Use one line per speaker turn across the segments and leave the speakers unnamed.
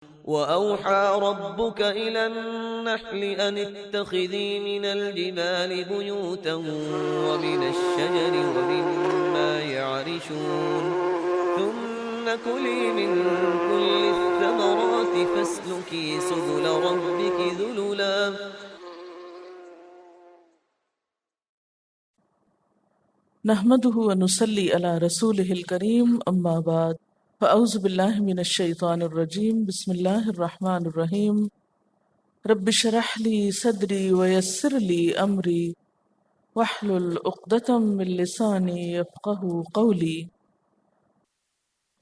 وأوحى ربك إلى النحل أن اتخذي من الجبال بيوتا ومن الشجر ومما يعرشون ثم كلي من كل الثمرات فاسلكي سبل ربك ذللا.
نحمده ونصلي على رسوله الكريم اما بعد فاعوذ بالله من الشيطان الرجيم بسم الله الرحمن الرحيم رب اشرح لي صدري ويسر لي امري واحلل عقدة من لساني يفقهوا قولي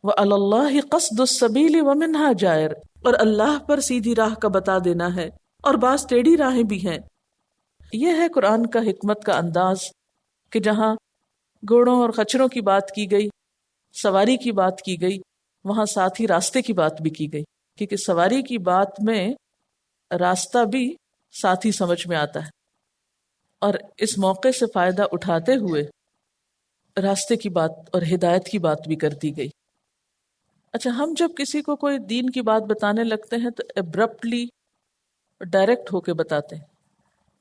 وعلى الله قصد السبيل ومنها جائر، اور اللہ پر سیدھی راہ کا بتا دینا ہے اور بعض ٹیڑھی راہیں بھی ہیں۔ یہ ہے قرآن کا حکمت کا انداز کہ جہاں گھوڑوں اور خچروں کی بات کی گئی، سواری کی بات کی گئی، وہاں ساتھ ہی راستے کی بات بھی کی گئی، کیونکہ سواری کی بات میں راستہ بھی ساتھ ہی سمجھ میں آتا ہے، اور اس موقع سے فائدہ اٹھاتے ہوئے راستے کی بات اور ہدایت کی بات بھی کر دی گئی۔ اچھا، ہم جب کسی کو کوئی دین کی بات بتانے لگتے ہیں تو ابرپٹلی ڈائریکٹ ہو کے بتاتے ہیں۔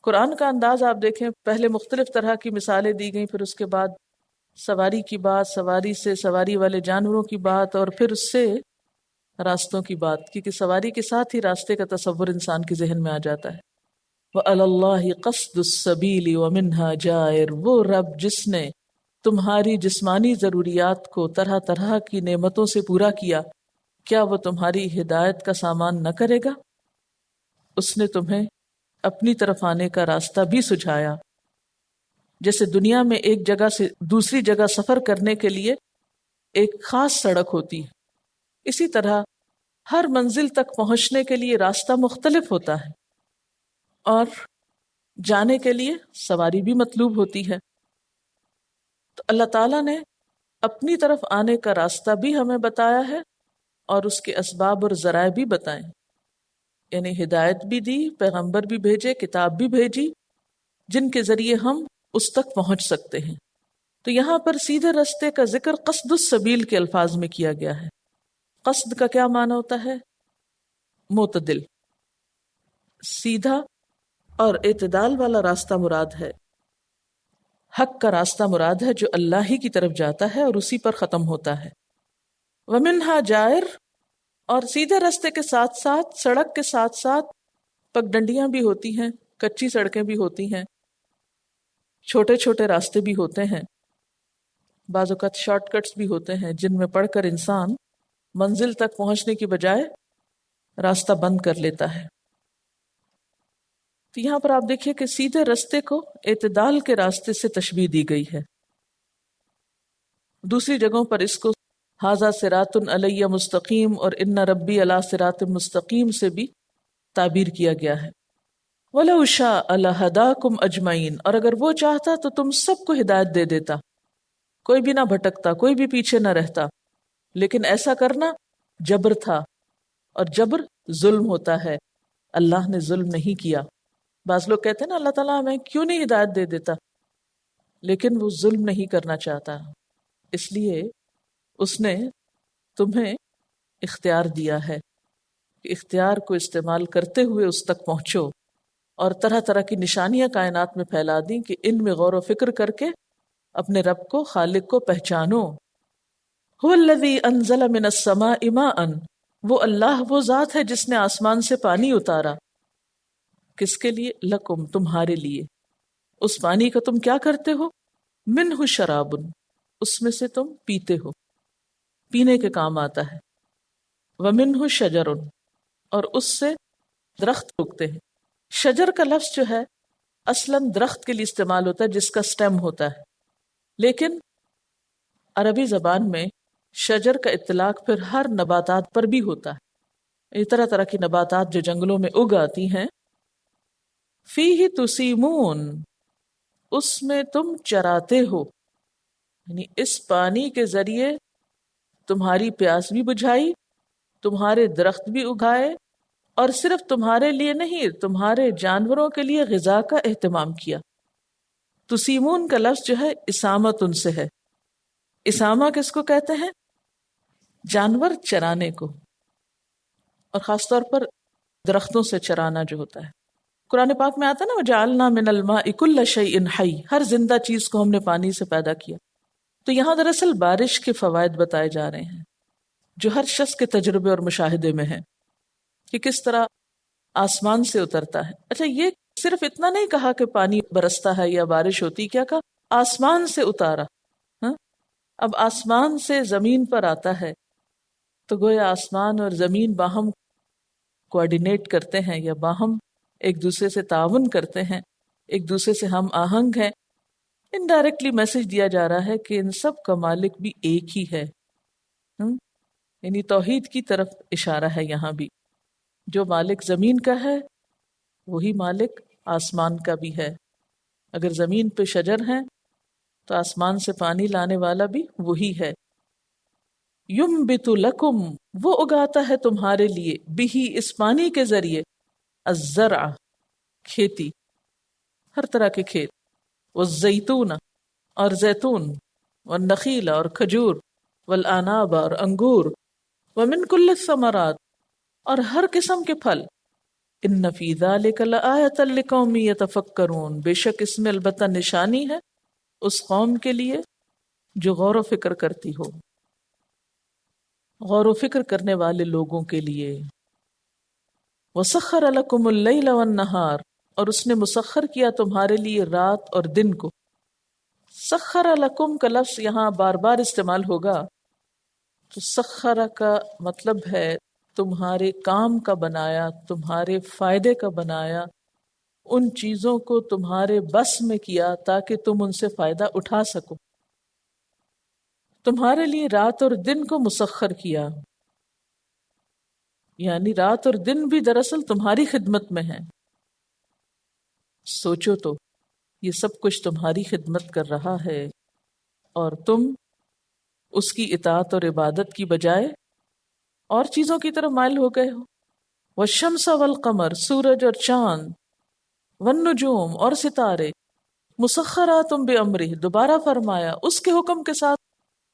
قرآن کا انداز آپ دیکھیں، پہلے مختلف طرح کی مثالیں دی گئیں، پھر اس کے بعد سواری کی بات، سواری سے سواری والے جانوروں کی بات، اور پھر اس سے راستوں کی بات، کیونکہ سواری کے ساتھ ہی راستے کا تصور انسان کے ذہن میں آ جاتا ہے۔ وَعَلَى اللَّهِ قَصْدُ السَّبِيلِ وَمِنْهَا جَائِرٌ، وہ رب جس نے تمہاری جسمانی ضروریات کو طرح طرح کی نعمتوں سے پورا کیا، کیا وہ تمہاری ہدایت کا سامان نہ کرے گا؟ اس نے تمہیں اپنی طرف آنے کا راستہ بھی سجھایا۔ جیسے دنیا میں ایک جگہ سے دوسری جگہ سفر کرنے کے لیے ایک خاص سڑک ہوتی ہے، اسی طرح ہر منزل تک پہنچنے کے لیے راستہ مختلف ہوتا ہے، اور جانے کے لیے سواری بھی مطلوب ہوتی ہے۔ تو اللہ تعالیٰ نے اپنی طرف آنے کا راستہ بھی ہمیں بتایا ہے، اور اس کے اسباب اور ذرائع بھی بتائیں، یعنی ہدایت بھی دی، پیغمبر بھی بھیجے، کتاب بھی بھیجی، جن کے ذریعے ہم اس تک پہنچ سکتے ہیں۔ تو یہاں پر سیدھے راستے کا ذکر قصد السبیل کے الفاظ میں کیا گیا ہے۔ قصد کا کیا معنی ہوتا ہے؟ معتدل، سیدھا اور اعتدال والا راستہ مراد ہے۔ حق کا راستہ مراد ہے جو اللہ ہی کی طرف جاتا ہے اور اسی پر ختم ہوتا ہے۔ وَمِنْهَا جَائِرٌ، اور سیدھے راستے کے ساتھ ساتھ، سڑک کے ساتھ ساتھ پگڈنڈیاں بھی ہوتی ہیں، کچی سڑکیں بھی ہوتی ہیں، چھوٹے چھوٹے راستے بھی ہوتے ہیں، بعض اوقات شارٹ کٹس بھی ہوتے ہیں جن میں پڑھ کر انسان منزل تک پہنچنے کی بجائے راستہ بند کر لیتا ہے۔ تو یہاں پر آپ دیکھیے کہ سیدھے راستے کو اعتدال کے راستے سے تشبیہ دی گئی ہے۔ دوسری جگہوں پر اس کو ھذا صراط علی مستقیم اور ان ربی علی صراط مستقیم سے بھی تعبیر کیا گیا ہے۔ وَلَوْ شَاءَ لَهَدَاكُمْ أَجْمَعِينَ، اور اگر وہ چاہتا تو تم سب کو ہدایت دے دیتا، کوئی بھی نہ بھٹکتا، کوئی بھی پیچھے نہ رہتا، لیکن ایسا کرنا جبر تھا، اور جبر ظلم ہوتا ہے۔ اللہ نے ظلم نہیں کیا۔ بعض لوگ کہتے ہیں نا اللہ تعالیٰ ہمیں کیوں نہیں ہدایت دے دیتا، لیکن وہ ظلم نہیں کرنا چاہتا، اس لیے اس نے تمہیں اختیار دیا ہے کہ اختیار کو استعمال کرتے ہوئے اس تک پہنچو، اور طرح طرح کی نشانیاں کائنات میں پھیلا دیں کہ ان میں غور و فکر کر کے اپنے رب کو، خالق کو پہچانو۔ هو الذی انزل من السماء ماء، وہ اللہ وہ ذات ہے جس نے آسمان سے پانی اتارا۔ کس کے لیے؟ لکم، تمہارے لیے۔ اس پانی کا تم کیا کرتے ہو؟ منہ شراب، اس میں سے تم پیتے ہو، پینے کے کام آتا ہے۔ ومنہ شجر، اور اس سے درخت اگتے ہیں۔ شجر کا لفظ جو ہے اصلاً درخت کے لیے استعمال ہوتا ہے جس کا سٹیم ہوتا ہے، لیکن عربی زبان میں شجر کا اطلاق پھر ہر نباتات پر بھی ہوتا ہے۔ یہ طرح طرح کی نباتات جو جنگلوں میں اگ آتی ہیں۔ فیہ تسیمون، اس میں تم چراتے ہو، یعنی اس پانی کے ذریعے تمہاری پیاس بھی بجھائی، تمہارے درخت بھی اگائے، اور صرف تمہارے لیے نہیں، تمہارے جانوروں کے لیے غذا کا اہتمام کیا۔ تسیمون کا لفظ جو ہے اسامت ان سے ہے۔ اسامہ کس کو کہتے ہیں؟ جانور چرانے کو۔ اور خاص طور پر درختوں سے چرانا جو ہوتا ہے. قرآن پاک میں آتا ہے نا وَجَعَلْنَا مِنَ الْمَاءِ كُلَّ شَيْءٍ حَيٍّ، ہر زندہ چیز کو ہم نے پانی سے پیدا کیا. تو یہاں دراصل بارش کے فوائد بتائے جا رہے ہیں جو ہر شخص کے تجربے اور مشاہدے میں ہیں کہ کس طرح آسمان سے اترتا ہے. اچھا یہ صرف اتنا نہیں کہا کہ پانی برستا ہے یا بارش ہوتی، کیا کہا آسمان سے اتارا. ہاں اب آسمان سے زمین پر آتا ہے تو گویا آسمان اور زمین باہم کوآرڈینیٹ کرتے ہیں یا باہم ایک دوسرے سے تعاون کرتے ہیں، ایک دوسرے سے ہم آہنگ ہیں. انڈائریکٹلی میسج دیا جا رہا ہے کہ ان سب کا مالک بھی ایک ہی ہے. یعنی توحید کی طرف اشارہ ہے یہاں بھی. جو مالک زمین کا ہے وہی مالک آسمان کا بھی ہے. اگر زمین پہ شجر ہیں تو آسمان سے پانی لانے والا بھی وہی ہے. یمبت لکم، وہ اگاتا ہے تمہارے لیے، بہی، اس پانی کے ذریعے، الزرع، کھیتی، ہر طرح کے کھیت، والزیتون، اور زیتون، والنخیل، اور کھجور، والعناب، اور انگور، ومن کل الثمرات، اور ہر قسم کے پھل. ان فی ذلک لآیۃ لقوم یتفکرون، بے شک اس میں البتہ نشانی ہے اس قوم کے لیے جو غور و فکر کرتی ہو، غور و فکر کرنے والے لوگوں کے لیے. وسخر لکم اللیل والنہار، اور اس نے مسخر کیا تمہارے لیے رات اور دن کو. سخر لکم کا لفظ یہاں بار بار استعمال ہوگا تو سخر کا مطلب ہے تمہارے کام کا بنایا، تمہارے فائدے کا بنایا، ان چیزوں کو تمہارے بس میں کیا تاکہ تم ان سے فائدہ اٹھا سکو. تمہارے لیے رات اور دن کو مسخر کیا، یعنی رات اور دن بھی دراصل تمہاری خدمت میں ہیں. سوچو تو یہ سب کچھ تمہاری خدمت کر رہا ہے اور تم اس کی اطاعت اور عبادت کی بجائے اور چیزوں کی طرف مائل ہو گئے ہو. والشمس والقمر، سورج اور چاند، والنجوم، اور ستارے، مسخرات بامرہ، دوبارہ فرمایا اس کے حکم کے ساتھ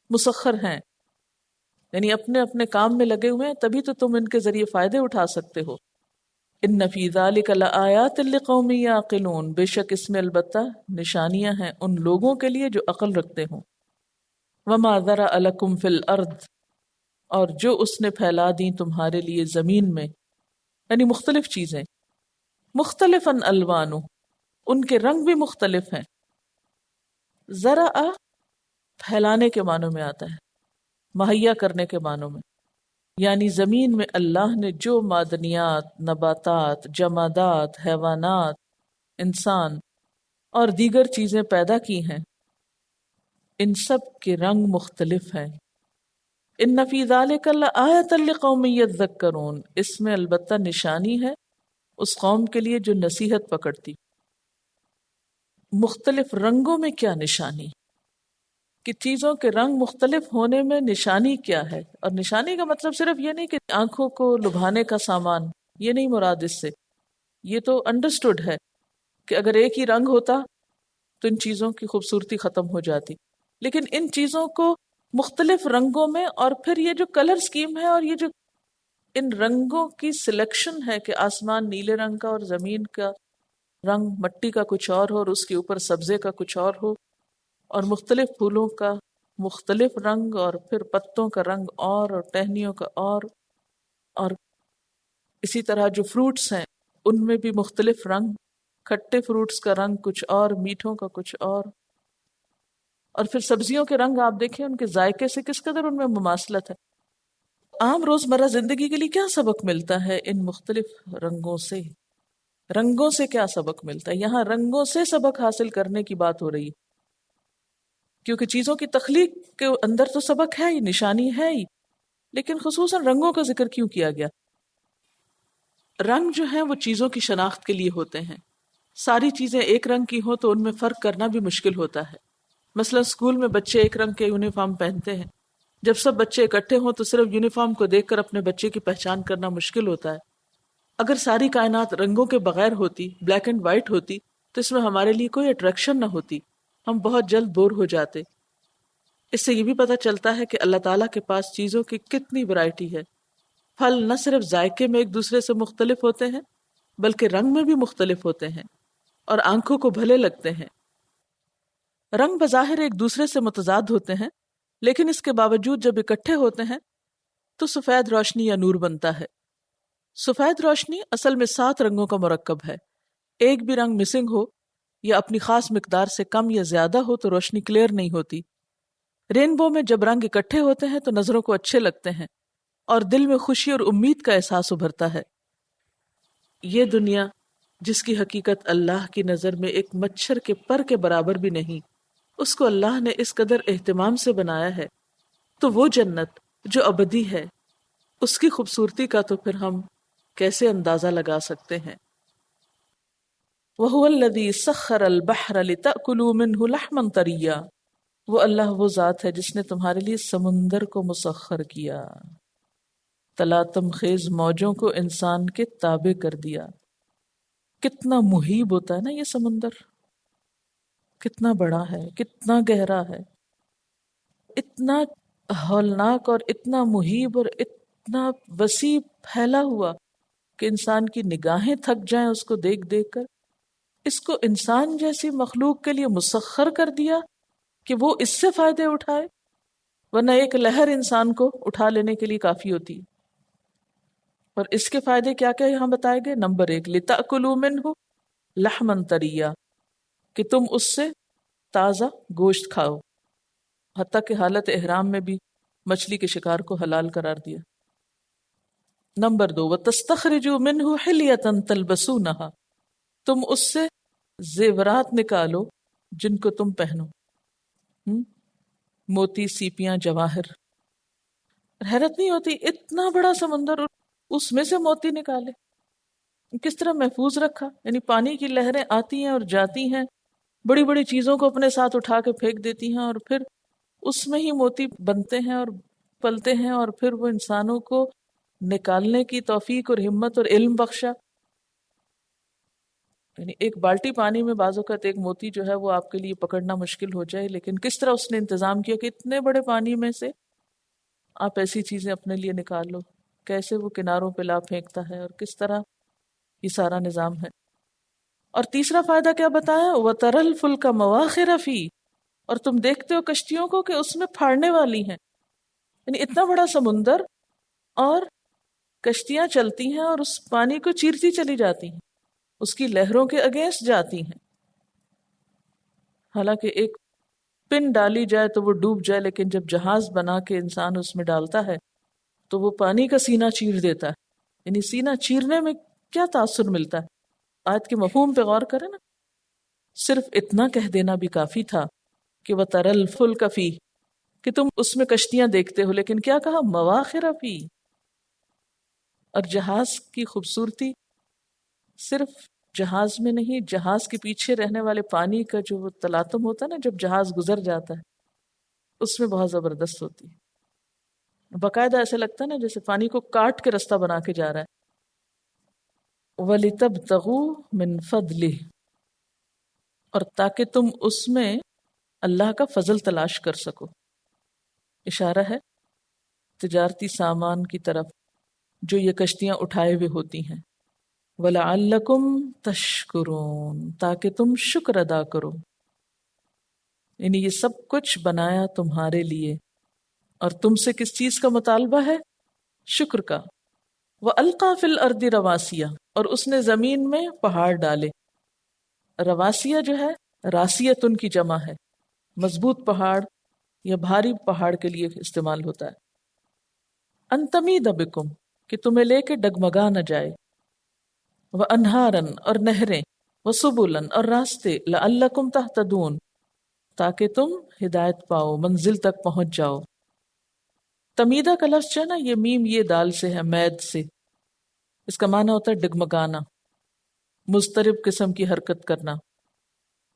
مسخر ہیں، یعنی اپنے اپنے کام میں لگے ہوئے ہیں، تبھی تو تم ان کے ذریعے فائدے اٹھا سکتے ہو. ان فی ذلک لآیات لقوم یعقلون، بے شک اس میں البتہ نشانیاں ہیں ان لوگوں کے لیے جو عقل رکھتے ہوں. وما ذرأ لکم فی الارض، اور جو اس نے پھیلا دی تمہارے لیے زمین میں، یعنی مختلف چیزیں، مختلفاً الوانو، ان کے رنگ بھی مختلف ہیں. ذرأ پھیلانے کے معنوں میں آتا ہے، مہیا کرنے کے معنوں میں، یعنی زمین میں اللہ نے جو معدنیات، نباتات، جمادات، حیوانات، انسان اور دیگر چیزیں پیدا کی ہیں، ان سب کے رنگ مختلف ہیں. ان فی ذلک لآیۃ لقوم یذکرون، اس میں البتہ نشانی ہے اس قوم کے لیے جو نصیحت پکڑتی. مختلف رنگوں میں کیا نشانی کہ چیزوں کے رنگ مختلف ہونے میں نشانی کیا ہے؟ اور نشانی کا مطلب صرف یہ نہیں کہ آنکھوں کو لبھانے کا سامان، یہ نہیں مراد اس سے. یہ تو انڈرسٹوڈ ہے کہ اگر ایک ہی رنگ ہوتا تو ان چیزوں کی خوبصورتی ختم ہو جاتی، لیکن ان چیزوں کو مختلف رنگوں میں، اور پھر یہ جو کلر سکیم ہے اور یہ جو ان رنگوں کی سلیکشن ہے کہ آسمان نیلے رنگ کا اور زمین کا رنگ مٹی کا کچھ اور ہو اور اس کے اوپر سبزے کا کچھ اور ہو، اور مختلف پھولوں کا مختلف رنگ، اور پھر پتوں کا رنگ اور ٹہنیوں کا اور اسی طرح جو فروٹس ہیں ان میں بھی مختلف رنگ، کھٹے فروٹس کا رنگ کچھ اور، میٹھوں کا کچھ اور پھر سبزیوں کے رنگ آپ دیکھیں ان کے ذائقے سے کس قدر ان میں مماثلت ہے. عام روزمرہ زندگی کے لیے کیا سبق ملتا ہے ان مختلف رنگوں سے؟ رنگوں سے کیا سبق ملتا ہے؟ یہاں رنگوں سے سبق حاصل کرنے کی بات ہو رہی ہے، کیونکہ چیزوں کی تخلیق کے اندر تو سبق ہے ہی، نشانی ہے ہی، لیکن خصوصاً رنگوں کا ذکر کیوں کیا گیا؟ رنگ جو ہیں وہ چیزوں کی شناخت کے لیے ہوتے ہیں. ساری چیزیں ایک رنگ کی ہوں تو ان میں فرق کرنا بھی مشکل ہوتا ہے. مثلا اسکول میں بچے ایک رنگ کے یونیفارم پہنتے ہیں، جب سب بچے اکٹھے ہوں تو صرف یونیفارم کو دیکھ کر اپنے بچے کی پہچان کرنا مشکل ہوتا ہے. اگر ساری کائنات رنگوں کے بغیر ہوتی، بلیک اینڈ وائٹ ہوتی، تو اس میں ہمارے لیے کوئی اٹریکشن نہ ہوتی، ہم بہت جلد بور ہو جاتے. اس سے یہ بھی پتہ چلتا ہے کہ اللہ تعالیٰ کے پاس چیزوں کی کتنی ورائٹی ہے. پھل نہ صرف ذائقے میں ایک دوسرے سے مختلف ہوتے ہیں بلکہ رنگ میں بھی مختلف ہوتے ہیں اور آنکھوں کو بھلے لگتے ہیں۔ رنگ بظاہر ایک دوسرے سے متضاد ہوتے ہیں، لیکن اس کے باوجود جب اکٹھے ہوتے ہیں تو سفید روشنی یا نور بنتا ہے۔ سفید روشنی اصل میں 7 رنگوں کا مرکب ہے۔ ایک بھی رنگ مسنگ ہو یا اپنی خاص مقدار سے کم یا زیادہ ہو تو روشنی کلیئر نہیں ہوتی۔ رینبو میں جب رنگ اکٹھے ہوتے ہیں تو نظروں کو اچھے لگتے ہیں اور دل میں خوشی اور امید کا احساس ابھرتا ہے۔ یہ دنیا جس کی حقیقت اللہ کی نظر میں ایک مچھر کے پر کے برابر بھی نہیں، اس کو اللہ نے اس قدر اہتمام سے بنایا ہے، تو وہ جنت جو ابدی ہے اس کی خوبصورتی کا تو پھر ہم کیسے اندازہ لگا سکتے ہیں۔ وَهُوَ الَّذِي سَخَّرَ الْبَحْرَ لِتَأْكُلُوا مِنْهُ لَحْمًا طَرِيًّا، وہ اللہ وہ ذات ہے جس نے تمہارے لیے سمندر کو مسخر کیا، تلاطم خیز موجوں کو انسان کے تابع کر دیا۔ کتنا محیب ہوتا ہے نا یہ سمندر، کتنا بڑا ہے، کتنا گہرا ہے، اتنا ہولناک اور اتنا محیب اور اتنا وسیع پھیلا ہوا کہ انسان کی نگاہیں تھک جائیں اس کو دیکھ دیکھ کر۔ اس کو انسان جیسی مخلوق کے لیے مسخر کر دیا کہ وہ اس سے فائدے اٹھائے، ورنہ ایک لہر انسان کو اٹھا لینے کے لیے کافی ہوتی۔ اور اس کے فائدے کیا کیا یہاں بتائے گئے؟ نمبر 1، لِتَأْكُلُوا مِنْهُ لَحْمًا طَرِيًّا، کہ تم اس سے تازہ گوشت کھاؤ، حتیٰ کہ حالت احرام میں بھی مچھلی کے شکار کو حلال قرار دیا۔ نمبر 2، وَتَسْتَخْرِجُوا مِنْهُ حِلْيَةً تَلْبَسُونَهَا، تم اس سے زیورات نکالو جن کو تم پہنو، موتی، سیپیاں، جواہر۔ حیرت نہیں ہوتی اتنا بڑا سمندر اس میں سے موتی نکالے؟ کس طرح محفوظ رکھا، یعنی پانی کی لہریں آتی ہیں اور جاتی ہیں، بڑی بڑی چیزوں کو اپنے ساتھ اٹھا کے پھینک دیتی ہیں، اور پھر اس میں ہی موتی بنتے ہیں اور پلتے ہیں، اور پھر وہ انسانوں کو نکالنے کی توفیق اور ہمت اور علم بخشا۔ یعنی ایک بالٹی پانی میں بعض اوقات ایک موتی جو ہے وہ آپ کے لیے پکڑنا مشکل ہو جائے، لیکن کس طرح اس نے انتظام کیا کہ اتنے بڑے پانی میں سے آپ ایسی چیزیں اپنے لیے نکال لو، کیسے وہ کناروں پہ لا پھینکتا ہے، اور کس طرح یہ سارا نظام ہے۔ اور تیسرا فائدہ کیا بتایا؟ وَتَرَى الْفُلْكَ مَوَاخِرَ فِيهِ، اور تم دیکھتے ہو کشتیوں کو کہ اس میں پھاڑنے والی ہیں، یعنی اتنا بڑا سمندر اور کشتیاں چلتی ہیں اور اس پانی کو چیرتی چلی جاتی ہیں، اس کی لہروں کے اگینسٹ جاتی ہیں۔ حالانکہ ایک پن ڈالی جائے تو وہ ڈوب جائے، لیکن جب جہاز بنا کے انسان اس میں ڈالتا ہے تو وہ پانی کا سینہ چیر دیتا ہے۔ یعنی سینہ چیرنے میں کیا تاثر ملتا ہے؟ آیت کے مفہوم پہ غور کریں نا۔ صرف اتنا کہہ دینا بھی کافی تھا کہ وَتَرَى الْفُلْكَ فِيهِ، کہ تم اس میں کشتیاں دیکھتے ہو، لیکن کیا کہا؟ مواخر فِيهِ۔ اور جہاز کی خوبصورتی صرف جہاز میں نہیں، جہاز کے پیچھے رہنے والے پانی کا جو وہ تلاطم ہوتا ہے نا جب جہاز گزر جاتا ہے، اس میں بہت زبردست ہوتی ہے۔ باقاعدہ ایسے لگتا ہے نا جیسے پانی کو کاٹ کے رستہ بنا کے جا رہا ہے۔ وَلِتَبْتَغُوا مِن فَضْلِهِ، اور تاکہ تم اس میں اللہ کا فضل تلاش کر سکو۔ اشارہ ہے تجارتی سامان کی طرف جو یہ کشتیاں اٹھائے ہوئے ہوتی ہیں۔ وَلَعَلَّكُمْ تَشْكُرُونَ، تاکہ تم شکر ادا کرو۔ یعنی یہ سب کچھ بنایا تمہارے لیے، اور تم سے کس چیز کا مطالبہ ہے؟ شکر کا۔ وَأَلْقَى فِي الْأَرْضِ رَوَاسِيَ، اور اس نے زمین میں پہاڑ ڈالے۔ رواسیہ جو ہے راسیت ان کی جمع ہے، مضبوط پہاڑ یا بھاری پہاڑ کے لیے استعمال ہوتا ہے۔ ان تمید بکم، کہ تمہیں لے کے ڈگمگا نہ جائے۔ وانہارن، اور نہریں، وسبلن، اور راستے، لعلکم تہتدون، تاکہ تم ہدایت پاؤ، منزل تک پہنچ جاؤ۔ تمیدہ کا لفظ جو ہے نا یہ میم یہ دال سے ہے، مید سے۔ اس کا معنی ہوتا ہے ڈگمگانا، مضطرب قسم کی حرکت کرنا۔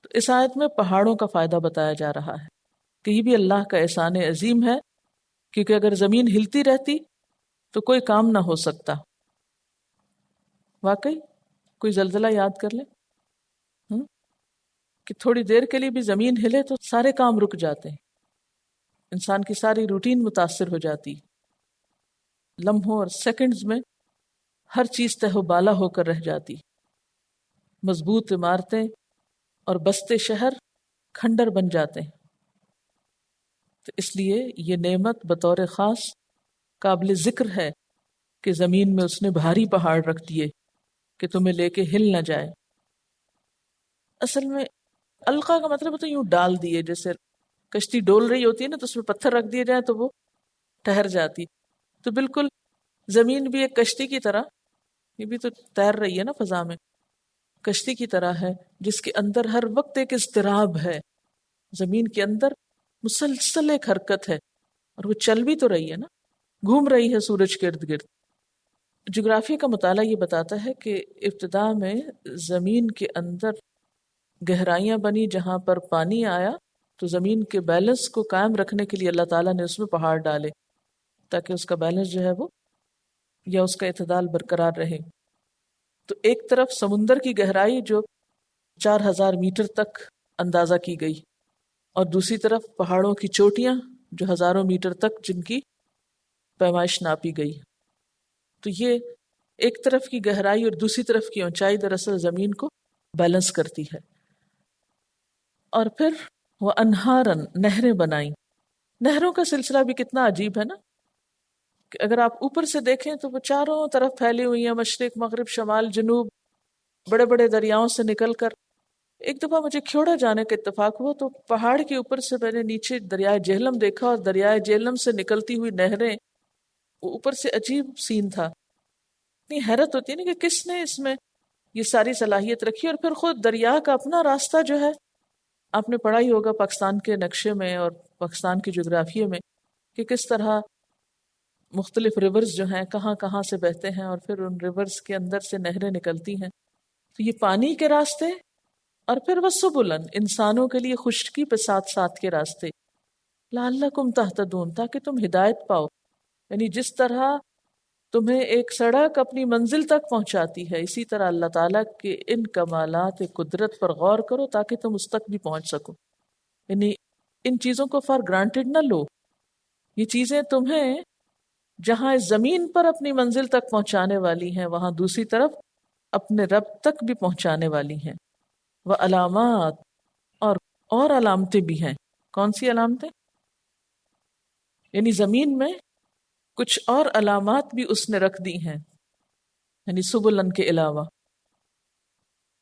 تو اس آیت میں پہاڑوں کا فائدہ بتایا جا رہا ہے کہ یہ بھی اللہ کا احسان عظیم ہے، کیونکہ اگر زمین ہلتی رہتی تو کوئی کام نہ ہو سکتا۔ واقعی کوئی زلزلہ یاد کر لیں کہ تھوڑی دیر کے لیے بھی زمین ہلے تو سارے کام رک جاتے ہیں، انسان کی ساری روٹین متاثر ہو جاتی۔ لمحوں اور سیکنڈز میں ہر چیز تہ و بالا ہو کر رہ جاتی، مضبوط عمارتیں اور بستے شہر کھنڈر بن جاتے ہیں۔ تو اس لیے یہ نعمت بطور خاص قابل ذکر ہے کہ زمین میں اس نے بھاری پہاڑ رکھ دیے کہ تمہیں لے کے ہل نہ جائے۔ اصل میں القا کا مطلب تو یوں ڈال دیے، جیسے کشتی ڈول رہی ہوتی ہے نا تو اس میں پتھر رکھ دیے جائیں تو وہ ٹھہر جاتی، تو بالکل زمین بھی ایک کشتی کی طرح، یہ بھی تو تیر رہی ہے نا فضا میں، کشتی کی طرح ہے جس کے اندر ہر وقت ایک اضطراب ہے، زمین کے اندر مسلسل ایک حرکت ہے اور وہ چل بھی تو رہی ہے نا، گھوم رہی ہے سورج کے ارد گرد۔ جغرافیہ کا مطالعہ یہ بتاتا ہے کہ ابتدا میں زمین کے اندر گہرائیاں بنی جہاں پر پانی آیا تو زمین کے بیلنس کو قائم رکھنے کے لیے اللہ تعالیٰ نے اس میں پہاڑ ڈالے تاکہ اس کا بیلنس جو ہے وہ یا اس کا اعتدال برقرار رہے۔ تو ایک طرف سمندر کی گہرائی جو 4000 میٹر تک اندازہ کی گئی اور دوسری طرف پہاڑوں کی چوٹیاں جو ہزاروں میٹر تک جن کی پیمائش ناپی گئی۔ تو یہ ایک طرف کی گہرائی اور دوسری طرف کی اونچائی دراصل زمین کو بیلنس کرتی ہے۔ اور پھر وہ انہارن نہریں بنائیں۔ نہروں کا سلسلہ بھی کتنا عجیب ہے نا، کہ اگر آپ اوپر سے دیکھیں تو وہ چاروں طرف پھیلی ہوئی ہیں، مشرق مغرب شمال جنوب، بڑے بڑے دریاؤں سے نکل کر۔ ایک دفعہ مجھے کھیوڑا جانے کا اتفاق ہوا تو پہاڑ کے اوپر سے میں نے نیچے دریائے جہلم دیکھا اور دریائے جہلم سے نکلتی ہوئی نہریں، وہ اوپر سے عجیب سین تھا۔ اتنی حیرت ہوتی ہے نا کہ کس نے اس میں یہ ساری صلاحیت رکھی، اور پھر خود دریا کا اپنا راستہ جو ہے، آپ نے پڑھا ہی ہوگا پاکستان کے نقشے میں اور پاکستان کی جغرافیے میں کہ کس طرح مختلف ریورز جو ہیں کہاں کہاں سے بہتے ہیں اور پھر ان ریورز کے اندر سے نہریں نکلتی ہیں۔ تو یہ پانی کے راستے اور پھر وسبلن انسانوں کے لیے خشکی پہ ساتھ ساتھ کے راستے، لعلکم تہتدون تاکہ تم ہدایت پاؤ، یعنی جس طرح تمہیں ایک سڑک اپنی منزل تک پہنچاتی ہے اسی طرح اللہ تعالیٰ کے ان کمالات قدرت پر غور کرو تاکہ تم اس تک بھی پہنچ سکو۔ یعنی ان چیزوں کو فار گرانٹیڈ نہ لو، یہ چیزیں تمہیں جہاں اس زمین پر اپنی منزل تک پہنچانے والی ہیں وہاں دوسری طرف اپنے رب تک بھی پہنچانے والی ہیں۔ وہ علامات اور علامتیں بھی ہیں۔ کون سی علامتیں؟ یعنی زمین میں کچھ اور علامات بھی اس نے رکھ دی ہیں، یعنی سبلن کے علاوہ۔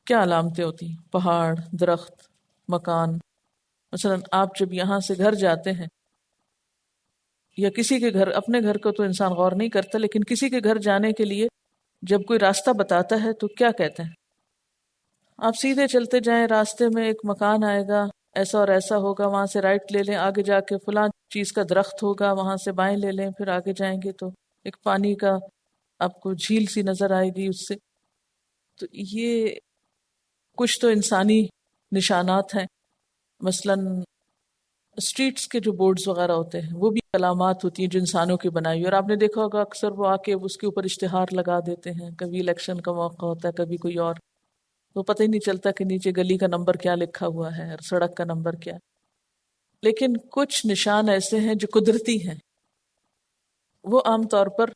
کیا علامتیں ہوتی ہیں؟ پہاڑ، درخت، مکان۔ مثلا آپ جب یہاں سے گھر جاتے ہیں یا کسی کے گھر، اپنے گھر کو تو انسان غور نہیں کرتا، لیکن کسی کے گھر جانے کے لیے جب کوئی راستہ بتاتا ہے تو کیا کہتے ہیں؟ آپ سیدھے چلتے جائیں، راستے میں ایک مکان آئے گا، ایسا اور ایسا ہوگا، وہاں سے رائٹ لے لیں، آگے جا کے فلاں چیز کا درخت ہوگا، وہاں سے بائیں لے لیں، پھر آگے جائیں گے تو ایک پانی کا آپ کو جھیل سی نظر آئے گی اس سے۔ تو یہ کچھ تو انسانی نشانات ہیں، مثلاً اسٹریٹس کے جو بورڈز وغیرہ ہوتے ہیں وہ بھی علامات ہوتی ہیں جو انسانوں کی بنائی ہوئی، اور آپ نے دیکھا ہوگا اکثر وہ آ کے اس کے اوپر اشتہار لگا دیتے ہیں، کبھی الیکشن کا موقع ہوتا ہے، کبھی کوئی اور، تو پتہ ہی نہیں چلتا کہ نیچے گلی کا نمبر کیا لکھا ہوا ہے اور سڑک کا نمبر کیا۔ لیکن کچھ نشان ایسے ہیں جو قدرتی ہیں، وہ عام طور پر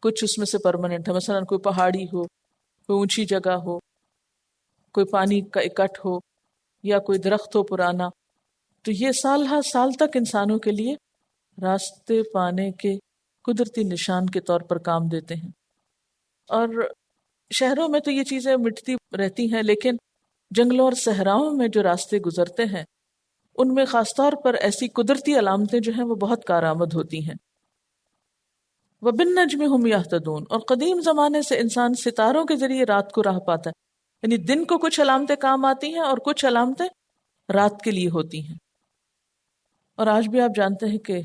کچھ اس میں سے پرماننٹ ہے، مثلا کوئی پہاڑی ہو، کوئی اونچی جگہ ہو، کوئی پانی کا اکٹھ ہو، یا کوئی درخت ہو پرانا، تو یہ سال ہر سال تک انسانوں کے لیے راستے پانے کے قدرتی نشان کے طور پر کام دیتے ہیں۔ اور شہروں میں تو یہ چیزیں مٹتی رہتی ہیں، لیکن جنگلوں اور صحراؤں میں جو راستے گزرتے ہیں ان میں خاص طور پر ایسی قدرتی علامتیں جو ہیں وہ بہت کارآمد ہوتی ہیں۔ وَبِالنَّجْمِ هُمْ يَهْتَدُونَ، اور قدیم زمانے سے انسان ستاروں کے ذریعے رات کو راہ پاتا ہے، یعنی دن کو کچھ علامتیں کام آتی ہیں اور کچھ علامتیں رات کے لیے ہوتی ہیں۔ اور آج بھی آپ جانتے ہیں کہ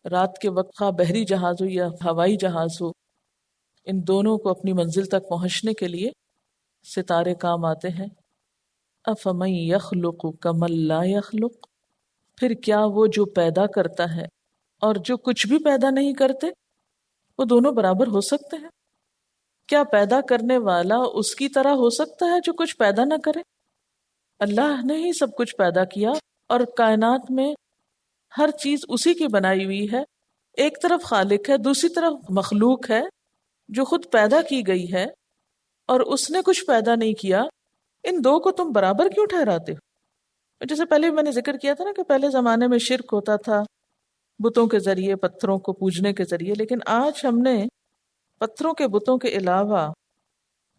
رات کے وقت خواہ بحری جہاز ہو یا ہوائی جہاز ہو، ان دونوں کو اپنی منزل تک پہنچنے کے لیے ستارے کام آتے ہیں۔ أَفَمَن يَخْلُقُ كَمَن لَا يَخْلُقُ، پھر کیا وہ جو پیدا کرتا ہے اور جو کچھ بھی پیدا نہیں کرتے، وہ دونوں برابر ہو سکتے ہیں؟ کیا پیدا کرنے والا اس کی طرح ہو سکتا ہے جو کچھ پیدا نہ کرے؟ اللہ نے ہی سب کچھ پیدا کیا اور کائنات میں ہر چیز اسی کی بنائی ہوئی ہے، ایک طرف خالق ہے، دوسری طرف مخلوق ہے جو خود پیدا کی گئی ہے اور اس نے کچھ پیدا نہیں کیا. ان دو کو تم برابر کیوں ٹھہراتے ہو؟ جیسے پہلے بھی میں نے ذکر کیا تھا نا کہ پہلے زمانے میں شرک ہوتا تھا بتوں کے ذریعے، پتھروں کو پوجنے کے ذریعے، لیکن آج ہم نے پتھروں کے بتوں کے علاوہ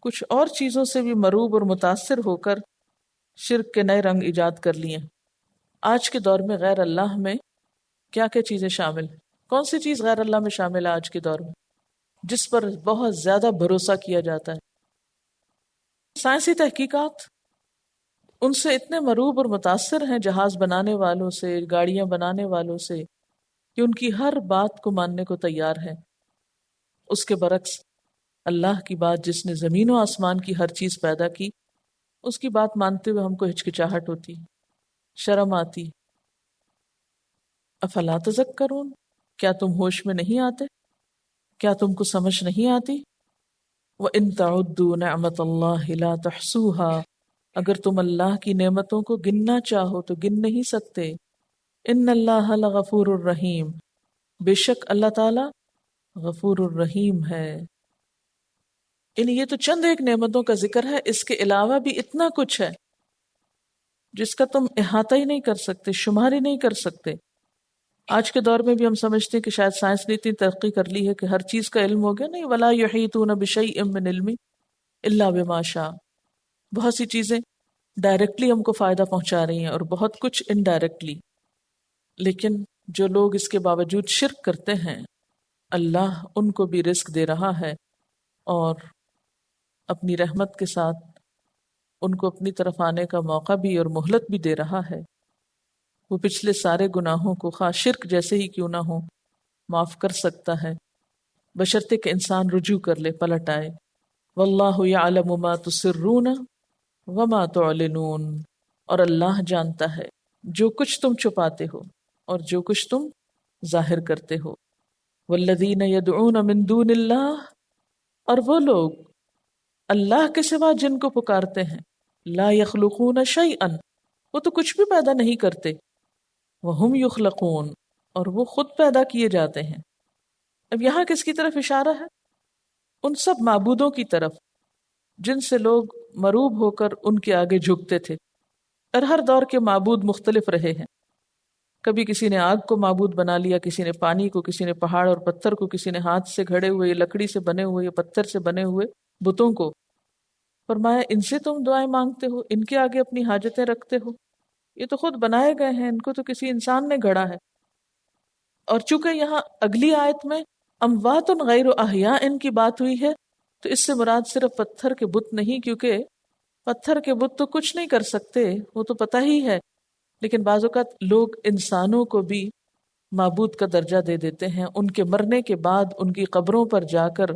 کچھ اور چیزوں سے بھی مروب اور متاثر ہو کر شرک کے نئے رنگ ایجاد کر لیے. آج کے دور میں غیر اللہ میں کیا کیا چیزیں شامل ہیں؟ کون سی چیز غیر اللہ میں شامل ہے آج کے دور میں جس پر بہت زیادہ بھروسہ کیا جاتا ہے؟ سائنسی تحقیقات ان سے اتنے مروب اور متاثر ہیں، جہاز بنانے والوں سے، گاڑیاں بنانے والوں سے، کہ ان کی ہر بات کو ماننے کو تیار ہے. اس کے برعکس اللہ کی بات، جس نے زمین و آسمان کی ہر چیز پیدا کی، اس کی بات مانتے ہوئے ہم کو ہچکچاہٹ ہوتی، شرم آتی. افلا تذکرون، کیا تم ہوش میں نہیں آتے؟ کیا تم کو سمجھ نہیں آتی؟ وَإِن تَعُدُّوا نِعْمَةَ اللَّهِ لَا تُحْصُوهَا، اگر تم اللہ کی نعمتوں کو گننا چاہو تو گن نہیں سکتے. ان اللہ لغفور الرحیم، بے شک اللہ تعالی غفور الرحیم ہے. یعنی یہ تو چند ایک نعمتوں کا ذکر ہے، اس کے علاوہ بھی اتنا کچھ ہے جس کا تم احاطہ ہی نہیں کر سکتے، شمار ہی نہیں کر سکتے. آج کے دور میں بھی ہم سمجھتے ہیں کہ شاید سائنس نے اتنی ترقی کر لی ہے کہ ہر چیز کا علم ہو گیا. نہیں، ولا یحیطون بشیء من علم الا بما شاء. بہت سی چیزیں ڈائریکٹلی ہم کو فائدہ پہنچا رہی ہیں اور بہت کچھ انڈائریکٹلی، لیکن جو لوگ اس کے باوجود شرک کرتے ہیں، اللہ ان کو بھی رزق دے رہا ہے اور اپنی رحمت کے ساتھ ان کو اپنی طرف آنے کا موقع بھی اور مہلت بھی دے رہا ہے. وہ پچھلے سارے گناہوں کو، خواہ شرک جیسے ہی کیوں نہ ہو، معاف کر سکتا ہے، بشرطے کہ انسان رجوع کر لے، پلٹ آئے. واللہ یعلم ما تسرون وما تعلنون، اور اللہ جانتا ہے جو کچھ تم چھپاتے ہو اور جو کچھ تم ظاہر کرتے ہو. والذین یدعون من دون اللہ، اور وہ لوگ اللہ کے سوا جن کو پکارتے ہیں، لا یخلقون شیئا، وہ تو کچھ بھی پیدا نہیں کرتے، وہم یخلقون، اور وہ خود پیدا کیے جاتے ہیں. اب یہاں کس کی طرف اشارہ ہے؟ ان سب معبودوں کی طرف جن سے لوگ مروب ہو کر ان کے آگے جھکتے تھے. اور ہر دور کے معبود مختلف رہے ہیں. کبھی کسی نے آگ کو معبود بنا لیا، کسی نے پانی کو، کسی نے پہاڑ اور پتھر کو، کسی نے ہاتھ سے گھڑے ہوئے یا لکڑی سے بنے ہوئے یا پتھر سے بنے ہوئے بتوں کو. فرمایا ان سے تم دعائیں مانگتے ہو، ان کے آگے اپنی حاجتیں رکھتے ہو، یہ تو خود بنائے گئے ہیں، ان کو تو کسی انسان نے گھڑا ہے. اور چونکہ یہاں اگلی آیت میں اموات غیر احیاء ان کی بات ہوئی ہے، تو اس سے مراد صرف پتھر کے بت نہیں، کیونکہ پتھر کے بت تو کچھ نہیں کر سکتے، وہ تو پتہ ہی ہے. لیکن بعض اوقات لوگ انسانوں کو بھی معبود کا درجہ دے دیتے ہیں، ان کے مرنے کے بعد ان کی قبروں پر جا کر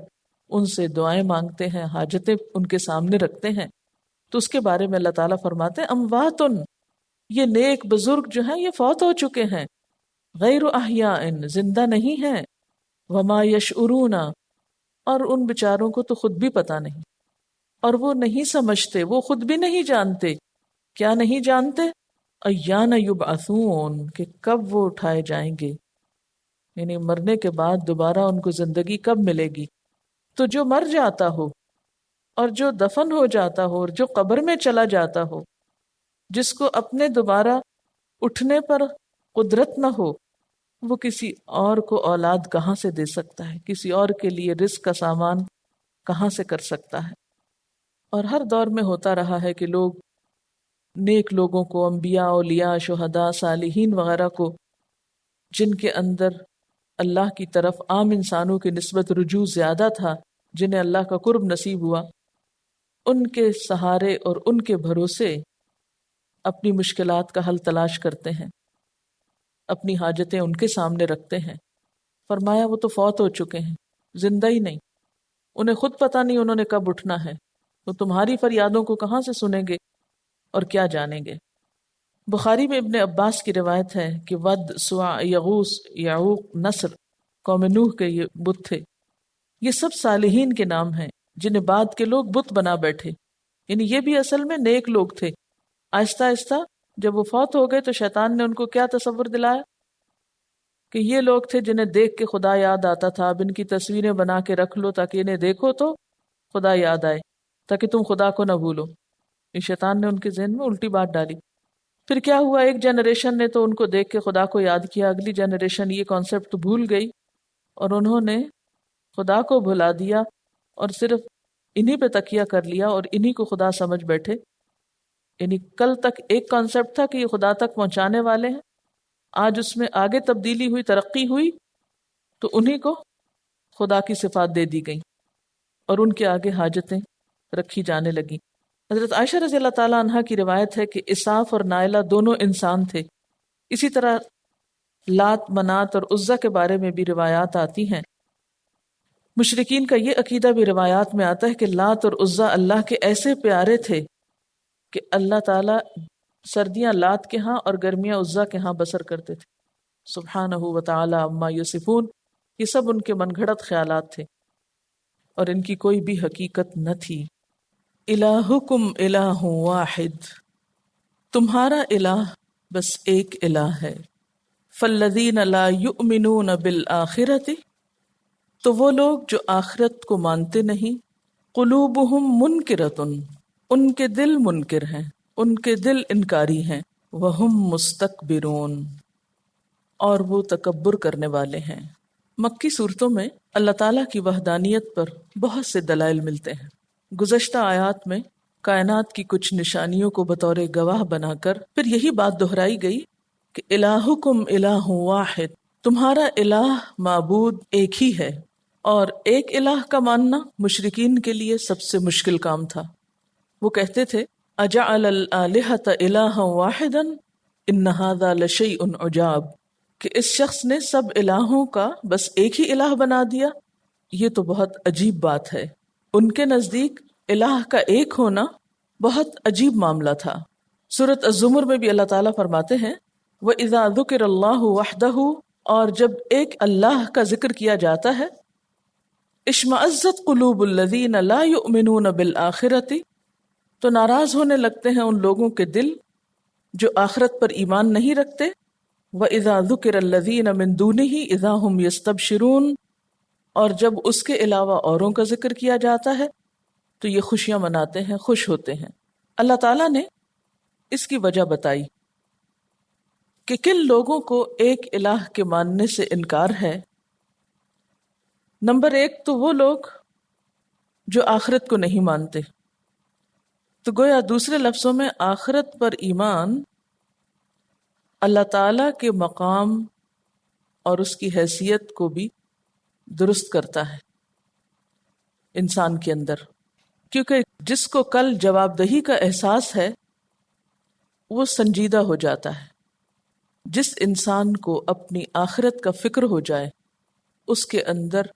ان سے دعائیں مانگتے ہیں، حاجتیں ان کے سامنے رکھتے ہیں. تو اس کے بارے میں اللہ تعالیٰ فرماتے ہیں امواتن، یہ نیک بزرگ جو ہیں یہ فوت ہو چکے ہیں، غیر احیاء، زندہ نہیں ہیں، وما یشعرون، اور ان بچاروں کو تو خود بھی پتا نہیں، اور وہ نہیں سمجھتے، وہ خود بھی نہیں جانتے. کیا نہیں جانتے؟ ایان یبعثون، کہ کب وہ اٹھائے جائیں گے، یعنی مرنے کے بعد دوبارہ ان کو زندگی کب ملے گی. تو جو مر جاتا ہو اور جو دفن ہو جاتا ہو اور جو قبر میں چلا جاتا ہو، جس کو اپنے دوبارہ اٹھنے پر قدرت نہ ہو، وہ کسی اور کو اولاد کہاں سے دے سکتا ہے، کسی اور کے لیے رزق کا سامان کہاں سے کر سکتا ہے. اور ہر دور میں ہوتا رہا ہے کہ لوگ نیک لوگوں کو، انبیاء، اولیاء، شہداء، صالحین وغیرہ کو، جن کے اندر اللہ کی طرف عام انسانوں کی نسبت رجوع زیادہ تھا، جنہیں اللہ کا قرب نصیب ہوا، ان کے سہارے اور ان کے بھروسے اپنی مشکلات کا حل تلاش کرتے ہیں، اپنی حاجتیں ان کے سامنے رکھتے ہیں. فرمایا وہ تو فوت ہو چکے ہیں، زندہ ہی نہیں، انہیں خود پتہ نہیں انہوں نے کب اٹھنا ہے، تو تمہاری فریادوں کو کہاں سے سنیں گے اور کیا جانیں گے. بخاری میں ابن عباس کی روایت ہے کہ ود، سواع، یغوث، یعوق، نصر، قوم نوح کے یہ بت تھے. یہ سب صالحین کے نام ہیں جنہیں بعد کے لوگ بت بنا بیٹھے، یعنی یہ بھی اصل میں نیک لوگ تھے. آہستہ آہستہ جب وہ فوت ہو گئے تو شیطان نے ان کو کیا تصور دلایا؟ کہ یہ لوگ تھے جنہیں دیکھ کے خدا یاد آتا تھا، اب ان کی تصویریں بنا کے رکھ لو تاکہ انہیں دیکھو تو خدا یاد آئے، تاکہ تم خدا کو نہ بھولو۔ یہ شیطان نے ان کے ذہن میں الٹی بات ڈالی۔ پھر کیا ہوا، ایک جنریشن نے تو ان کو دیکھ کے خدا کو یاد کیا، اگلی جنریشن یہ کانسیپٹ بھول گئی اور انہوں نے خدا کو بھلا دیا اور صرف انہی پہ تکیہ کر لیا اور انہی کو خدا سمجھ بیٹھے۔ یعنی کل تک ایک کانسیپٹ تھا کہ یہ خدا تک پہنچانے والے ہیں، آج اس میں آگے تبدیلی ہوئی، ترقی ہوئی، تو انہی کو خدا کی صفات دے دی گئیں اور ان کے آگے حاجتیں رکھی جانے لگیں۔ حضرت عائشہ رضی اللہ تعالیٰ عنہ کی روایت ہے کہ اساف اور نائلہ دونوں انسان تھے۔ اسی طرح لات، منات اور عزا کے بارے میں بھی روایات آتی ہیں۔ مشرکین کا یہ عقیدہ بھی روایات میں آتا ہے کہ لات اور عزا اللہ کے ایسے پیارے تھے کہ اللہ تعالیٰ سردیاں لات کے ہاں اور گرمیاں عزا کے ہاں بسر کرتے تھے۔ سبحانہ و تعالی عما یصفون، یہ سب ان کے من گھڑت خیالات تھے اور ان کی کوئی بھی حقیقت نہ تھی۔ الہکم الہ واحد، تمہارا الہ بس ایک الہ ہے۔ فالذین لا یؤمنون بالآخرۃ، تو وہ لوگ جو آخرت کو مانتے نہیں، قلوبہم منکرۃ، ان کے دل منکر ہیں، ان کے دل انکاری ہیں، وہم مستکبرون، اور وہ تکبر کرنے والے ہیں۔ مکی صورتوں میں اللہ تعالیٰ کی وحدانیت پر بہت سے دلائل ملتے ہیں۔ گزشتہ آیات میں کائنات کی کچھ نشانیوں کو بطور گواہ بنا کر پھر یہی بات دہرائی گئی کہ الہکم الہ واحد، تمہارا الہ معبود ایک ہی ہے۔ اور ایک الہ کا ماننا مشرکین کے لیے سب سے مشکل کام تھا۔ وہ کہتے تھے اجعل الآلہۃ الہا واحدا ان ھذا لشیء عجاب، کہ اس شخص نے سب الہوں کا بس ایک ہی الہ بنا دیا، یہ تو بہت عجیب بات ہے۔ ان کے نزدیک الہ کا ایک ہونا بہت عجیب معاملہ تھا۔ سورۃ الزمر میں بھی اللہ تعالیٰ فرماتے ہیں وَإِذَا ذُكِرَ اللَّهُ وَحْدَهُ، اور جب ایک اللہ کا ذکر کیا جاتا ہے، اشمئزت قلوب الذین لا یؤمنون بالآخرۃ، تو ناراض ہونے لگتے ہیں ان لوگوں کے دل جو آخرت پر ایمان نہیں رکھتے۔ وَإِذَا ذُكِرَ الَّذِينَ مِن دُونِهِ إِذَا هُمْ يَسْتَبْشِرُونَ، اور جب اس کے علاوہ اوروں کا ذکر کیا جاتا ہے تو یہ خوشیاں مناتے ہیں، خوش ہوتے ہیں۔ اللہ تعالیٰ نے اس کی وجہ بتائی کہ کن لوگوں کو ایک الہ کے ماننے سے انکار ہے۔ نمبر ایک تو وہ لوگ جو آخرت کو نہیں مانتے، تو گویا دوسرے لفظوں میں آخرت پر ایمان اللہ تعالیٰ کے مقام اور اس کی حیثیت کو بھی درست کرتا ہے انسان کے اندر، کیونکہ جس کو کل جواب دہی کا احساس ہے وہ سنجیدہ ہو جاتا ہے۔ جس انسان کو اپنی آخرت کا فکر ہو جائے اس کے اندر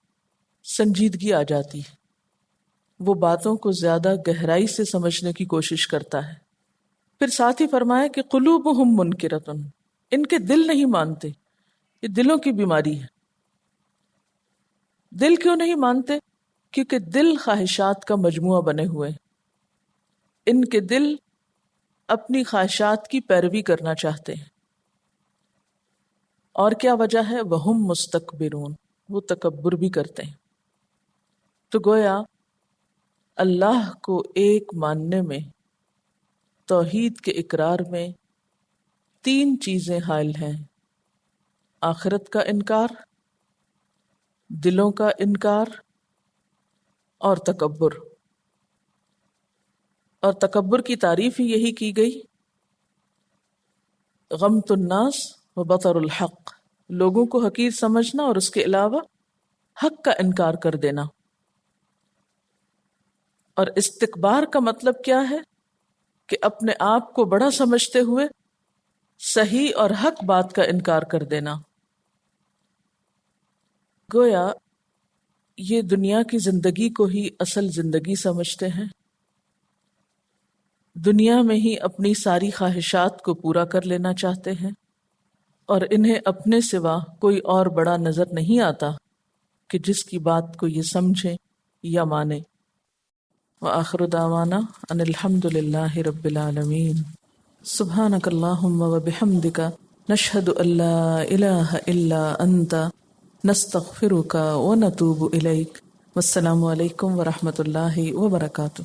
سنجیدگی آ جاتی ہے، وہ باتوں کو زیادہ گہرائی سے سمجھنے کی کوشش کرتا ہے۔ پھر ساتھ ہی فرمایا کہ قلوبہم منکرۃ، ان کے دل نہیں مانتے، یہ دلوں کی بیماری ہے۔ دل کیوں نہیں مانتے؟ کیونکہ دل خواہشات کا مجموعہ بنے ہوئے، ان کے دل اپنی خواہشات کی پیروی کرنا چاہتے ہیں۔ اور کیا وجہ ہے؟ وہم مستکبرون، وہ تکبر بھی کرتے ہیں۔ تو گویا اللہ کو ایک ماننے میں، توحید کے اقرار میں تین چیزیں حائل ہیں: آخرت کا انکار، دلوں کا انکار اور تکبر۔ اور تکبر کی تعریف ہی یہی کی گئی، غمط الناس و بطر الحق، لوگوں کو حقیر سمجھنا اور اس کے علاوہ حق کا انکار کر دینا۔ اور استکبار کا مطلب کیا ہے؟ کہ اپنے آپ کو بڑا سمجھتے ہوئے صحیح اور حق بات کا انکار کر دینا۔ گویا یہ دنیا کی زندگی کو ہی اصل زندگی سمجھتے ہیں، دنیا میں ہی اپنی ساری خواہشات کو پورا کر لینا چاہتے ہیں، اور انہیں اپنے سوا کوئی اور بڑا نظر نہیں آتا کہ جس کی بات کو یہ سمجھیں یا مانے۔ وآخر دعوانا ان الحمد للہ رب العالمین۔ سبحانک اللہم و بحمدک نشہد ان لا الہ الا انت نستغفرک ونتوب الیک۔ والسلام علیکم ورحمۃ اللہ وبرکاتہ۔